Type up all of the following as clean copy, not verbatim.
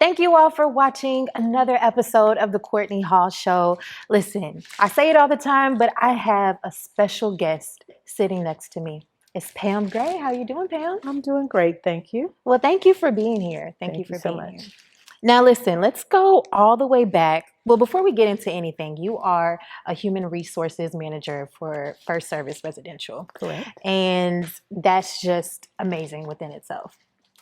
Thank you all for watching another episode of the Courtney Hall Show. Listen, I say it all the time, but I have a special guest sitting next to me. It's Pam Gray. How you doing, Pam? I'm doing great, thank you. Well, thank you for being here. Thank you for so being much. here. Now, listen, let's go all the way back. Well, before we get into anything, you are a human resources manager for First Service Residential. Correct. And that's just amazing within itself.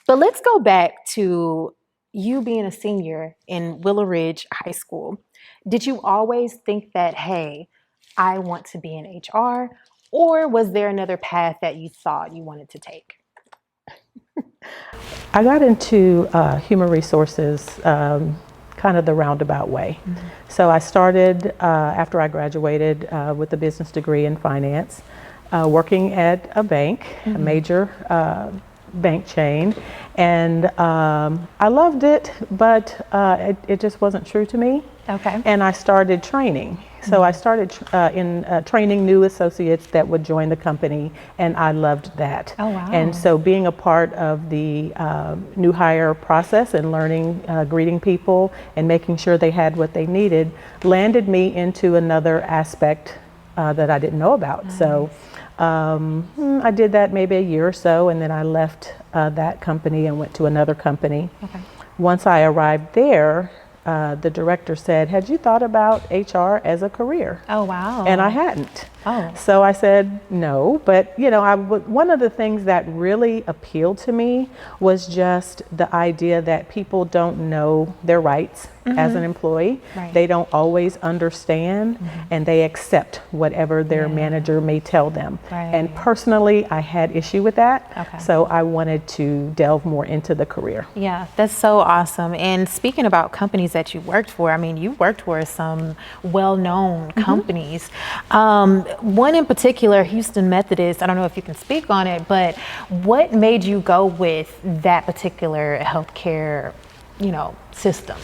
But let's go back to you being a senior in Willow Ridge High School. Did you always think that, hey, I want to be in HR? Or was there another path that you thought you wanted to take? I got into human resources kind of the roundabout way. Mm-hmm. So I started after I graduated with a business degree in finance, working at a bank, mm-hmm. a major bank chain, and I loved it, but it just wasn't true to me. Okay. And I started training. So I started training new associates that would join the company, and I loved that. Oh, wow. And so being a part of the new hire process and learning, greeting people and making sure they had what they needed landed me into another aspect that I didn't know about. Nice. So I did that maybe a year or so, and then I left that company and went to another company. Okay. Once I arrived there, the director said, "Had you thought about HR as a career?" Oh, wow. And I hadn't. Oh. So I said no, but you know, one of the things that really appealed to me was just the idea that people don't know their rights mm-hmm. as an employee. Right. They don't always understand mm-hmm. and they accept whatever their manager may tell them. Right. And personally, I had issue with that. Okay. So I wanted to delve more into the career. Yeah, that's so awesome. And speaking about companies that you worked for, I mean, you worked for some well-known mm-hmm. companies. One in particular, Houston Methodist, I don't know if you can speak on it, but what made you go with that particular healthcare, system?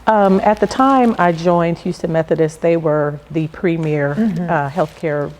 At the time I joined Houston Methodist, they were the premier mm-hmm. Healthcare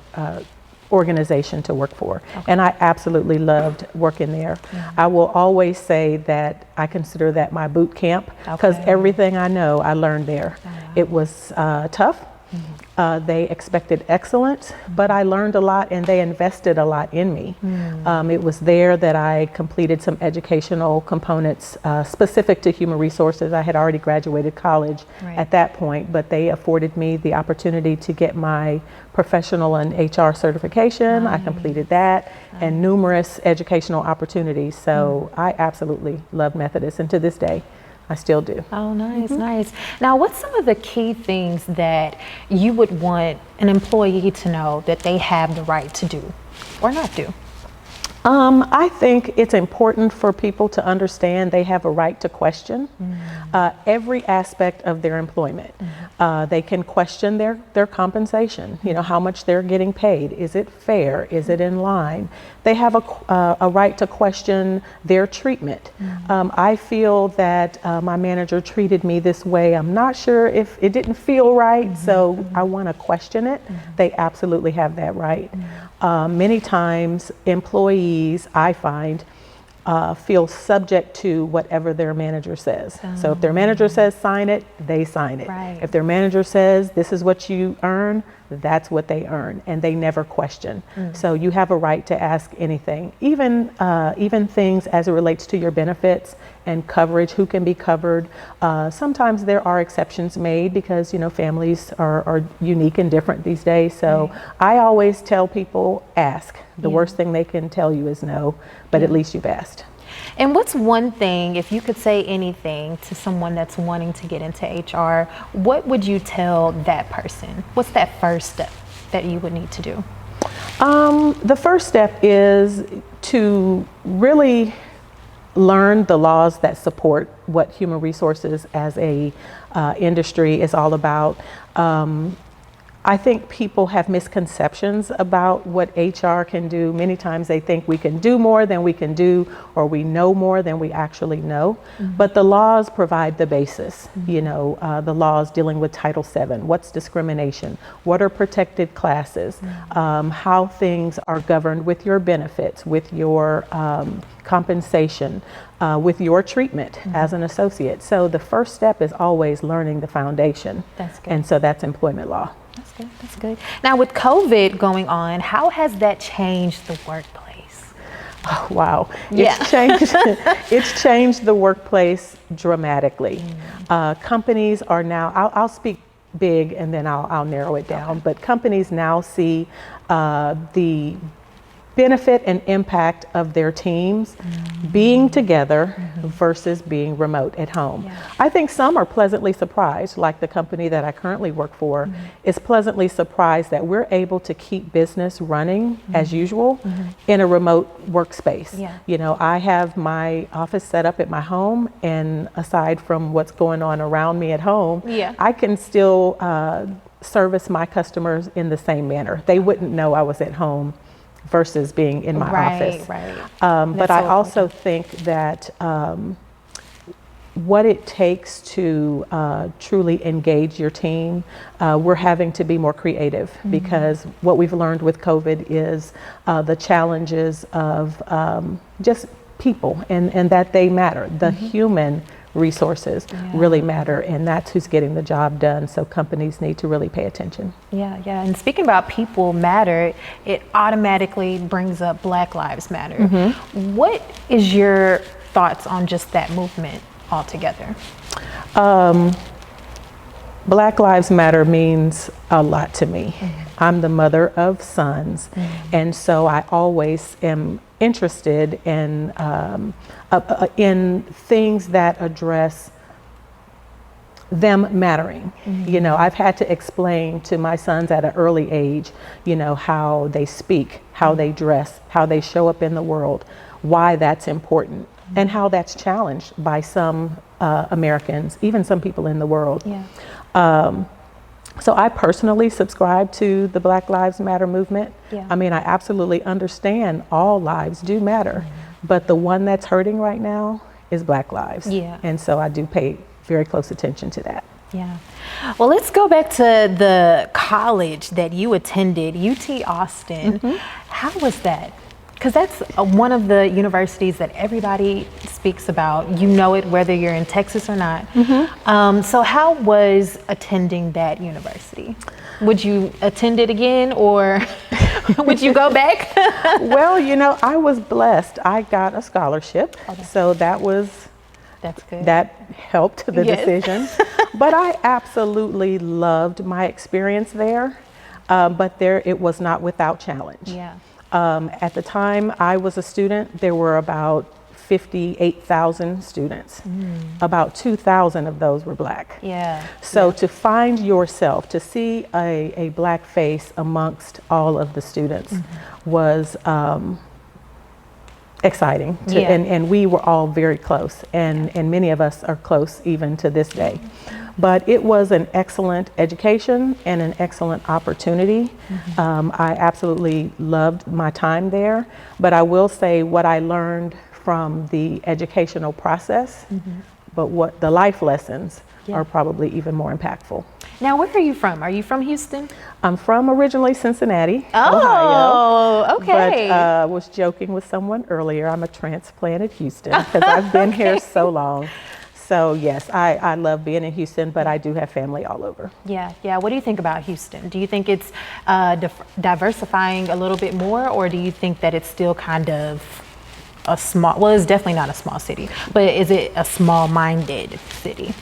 organization to work for. Okay. And I absolutely loved working there. Mm-hmm. I will always say that I consider that my boot camp because everything I know, I learned there. It was tough. Mm-hmm. They expected excellence, but I learned a lot and they invested a lot in me. Mm-hmm. It was there that I completed some educational components specific to human resources. I had already graduated college at that point, but they afforded me the opportunity to get my professional and HR certification. I completed that and numerous educational opportunities. So I absolutely love Methodist, and to this day, I still do. Oh, nice, mm-hmm. nice. Now, what's some of the key things that you would want an employee to know that they have the right to do or not do? I think it's important for people to understand they have a right to question every aspect of their employment. Mm-hmm. They can question their compensation, how much they're getting paid. Is it fair? Is it in line? They have a right to question their treatment. Mm-hmm. I feel that my manager treated me this way. I'm not sure if it didn't feel right, mm-hmm. so mm-hmm. I want to question it. Mm-hmm. They absolutely have that right. Mm-hmm. Many times employees, I find, feel subject to whatever their manager says. So if their manager says sign it, they sign it. Right. If their manager says this is what you earn, that's what they earn, and they never question. So you have a right to ask anything, even things as it relates to your benefits and coverage, who can be covered. Sometimes there are exceptions made because families are unique and different these days. So I always tell people ask. The worst thing they can tell you is no, but at least you've asked. And what's one thing, if you could say anything to someone that's wanting to get into HR, what would you tell that person? What's that first step that you would need to do? The first step is to really learn the laws that support what human resources as a industry is all about. I think people have misconceptions about what HR can do. Many times they think we can do more than we can do, or we know more than we actually know. But the laws provide the basis. You know, the laws dealing with Title VII, what's discrimination, what are protected classes, how things are governed with your benefits, with your compensation, with your treatment as an associate. So the first step is always learning the foundation. That's good. And so that's employment law. That's good. That's good. Now, with COVID going on, how has that changed the workplace? Oh, wow. Yeah. It's changed the workplace dramatically. Companies are now, I'll speak big and then I'll narrow it down, but companies now see the benefit and impact of their teams being together versus being remote at home. Yeah. I think some are pleasantly surprised, like the company that I currently work for is pleasantly surprised that we're able to keep business running as usual in a remote workspace. Yeah. You know, I have my office set up at my home, and aside from what's going on around me at home, Yeah. I can still service my customers in the same manner. They wouldn't know I was at home versus being in my office. Right. But I also think that what it takes to truly engage your team, we're having to be more creative because what we've learned with COVID is the challenges of just people and that they matter. The human resources really matter, and that's who's getting the job done. So companies need to really pay attention. Yeah. And speaking about people matter, it automatically brings up Black Lives Matter. What is your thoughts on just that movement altogether? Black Lives Matter means a lot to me. I'm the mother of sons, and so I always am interested in things that address them mattering. You know, I've had to explain to my sons at an early age, you know, how they speak, how they dress, how they show up in the world, why that's important, and how that's challenged by some Americans, even some people in the world. So I personally subscribe to the Black Lives Matter movement. I mean, I absolutely understand all lives do matter, but the one that's hurting right now is Black lives. And so I do pay very close attention to that. Well, let's go back to the college that you attended, UT Austin. How was that? Because that's one of the universities that everybody speaks about. You know it whether you're in Texas or not. So how was attending that university? Would you attend it again, or would you go back? Well, you know, I was blessed. I got a scholarship, so that's good. That helped the decision. But I absolutely loved my experience there. But it was not without challenge. At the time I was a student, there were about 58,000 students. About 2,000 of those were Black. So to find yourself, to see a Black face amongst all of the students was exciting. And we were all very close, and many of us are close even to this day. But it was an excellent education and an excellent opportunity. I absolutely loved my time there, but I will say what I learned from the educational process, but what the life lessons are probably even more impactful. Now, where are you from? Are you from Houston? I'm from originally Cincinnati, Ohio. Okay. But I was joking with someone earlier, I'm a transplanted Houston because I've been here so long. So yes, I love being in Houston, but I do have family all over. What do you think about Houston? Do you think it's diversifying a little bit more, or do you think that it's still kind of a small, well, it's definitely not a small city, but is it a small-minded city?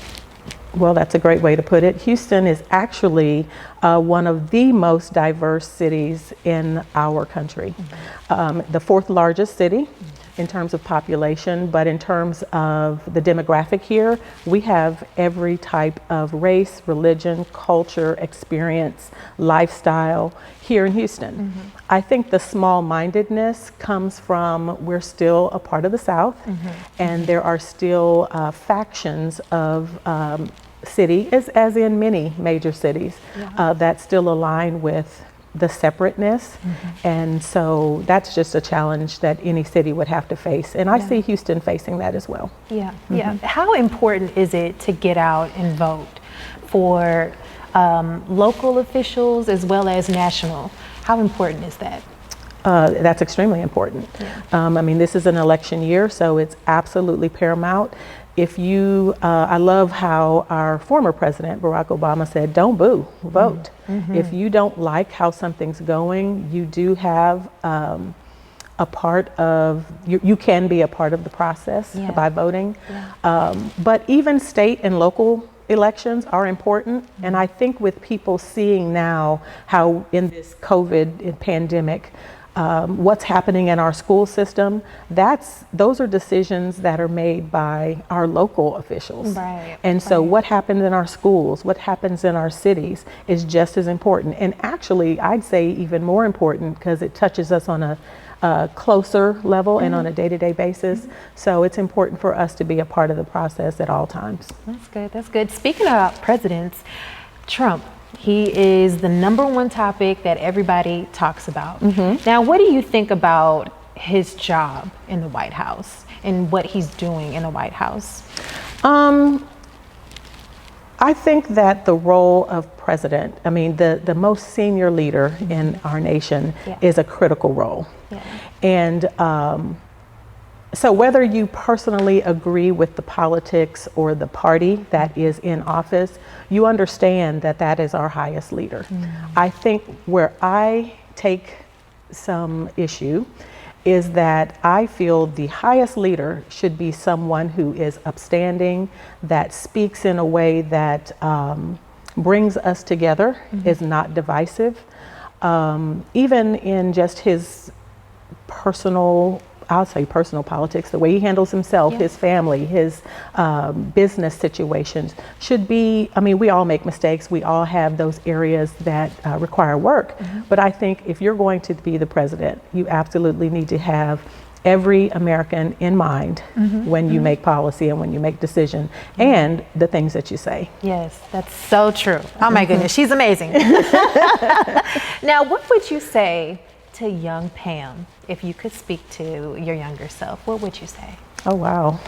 Well, that's a great way to put it. Houston is actually one of the most diverse cities in our country. The fourth largest city in terms of population, but in terms of the demographic here, we have every type of race, religion, culture, experience, lifestyle here in Houston. I think the small-mindedness comes from we're still a part of the South, and there are still factions of city, as in many major cities, that still align with the separateness. And so that's just a challenge that any city would have to face. And I see Houston facing that as well. Yeah, yeah. How important is it to get out and vote for local officials as well as national? How important is that? That's extremely important. I mean, this is an election year, so it's absolutely paramount. If you, I love how our former president, Barack Obama, said, don't boo, vote. If you don't like how something's going, you do have a part of, you can be a part of the process by voting. But even state and local elections are important. And I think with people seeing now how in this COVID pandemic, what's happening in our school system, those are decisions that are made by our local officials. And so what happens in our schools, what happens in our cities is just as important. And actually, I'd say even more important because it touches us on a closer level and on a day-to-day basis. So it's important for us to be a part of the process at all times. That's good, that's good. Speaking about presidents, Trump, he is the #1 topic that everybody talks about. Now, what do you think about his job in the White House and what he's doing in the White House? I think that the role of president, I mean, the most senior leader in our nation is a critical role. And so whether you personally agree with the politics or the party that is in office, you understand that that is our highest leader. I think where I take some issue is that I feel the highest leader should be someone who is upstanding, that speaks in a way that brings us together, is not divisive. Even in just his personal, I'll say personal politics, the way he handles himself, his family, his business situations should be, I mean, we all make mistakes. We all have those areas that require work. But I think if you're going to be the president, you absolutely need to have every American in mind when you make policy and when you make decision and the things that you say. Yes, that's so true. Oh my goodness, she's amazing. Now, what would you say to young Pam, if you could speak to your younger self, what would you say? Oh, wow.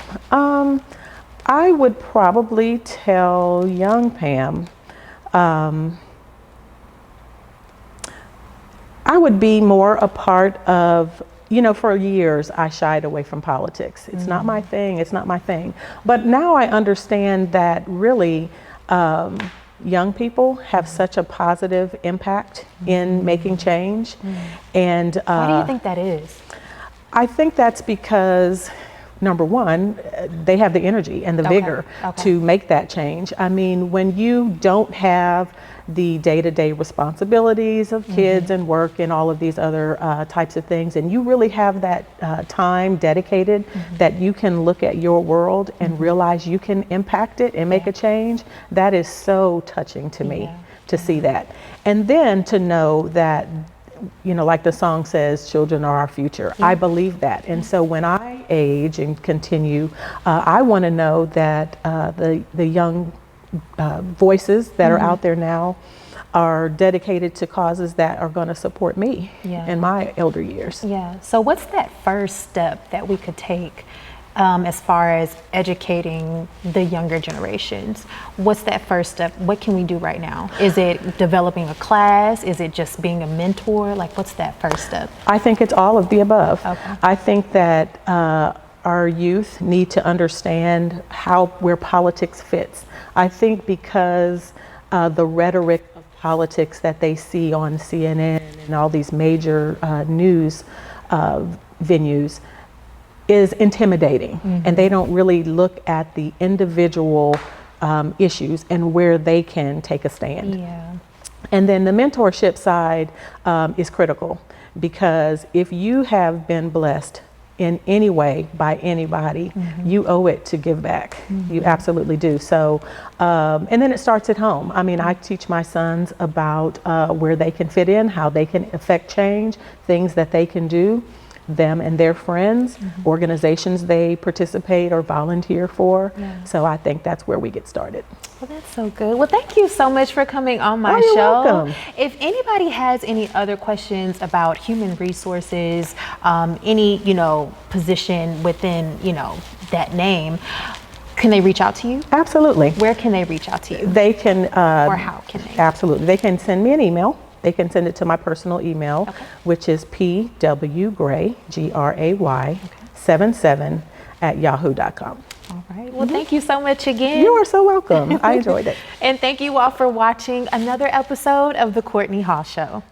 I would probably tell young Pam, I would be more a part of, you know, for years I shied away from politics. It's not my thing, it's not my thing. But now I understand that really, young people have such a positive impact in making change. And why do you think that is? I think that's because, number one, they have the energy and the vigor to make that change. I mean, when you don't have the day-to-day responsibilities of kids and work and all of these other types of things, and you really have that time dedicated that you can look at your world and realize you can impact it and make a change, that is so touching to me to see that. And then to know that, you know, like the song says, children are our future. I believe that. And so when I age and continue, I want to know that the young voices that are out there now are dedicated to causes that are going to support me in my elder years. So what's that first step that we could take as far as educating the younger generations? What's that first step? What can we do right now? Is it developing a class? Is it just being a mentor? Like, what's that first step? I think it's all of the above. I think that our youth need to understand where politics fits. I think because the rhetoric of politics that they see on CNN and all these major news venues is intimidating, and they don't really look at the individual issues and where they can take a stand. And then the mentorship side is critical, because if you have been blessed in any way by anybody, you owe it to give back. You absolutely do. So, and then it starts at home. I mean, I teach my sons about where they can fit in, how they can affect change, things that they can do. them and their friends, organizations they participate or volunteer for. Yeah. So I think that's where we get started. Well, that's so good. Well, thank you so much for coming on my You're show. welcome. If anybody has any other questions about human resources, any, position within, that name, can they reach out to you? Absolutely. Where can they reach out to you? They can, Or how can they? absolutely. They can send me an email. They can send it to my personal email, which is pwgray, Gray, 77 @yahoo.com. All right. Well, thank you so much again. You are so welcome. I enjoyed it. And thank you all for watching another episode of The Courtney Hall Show.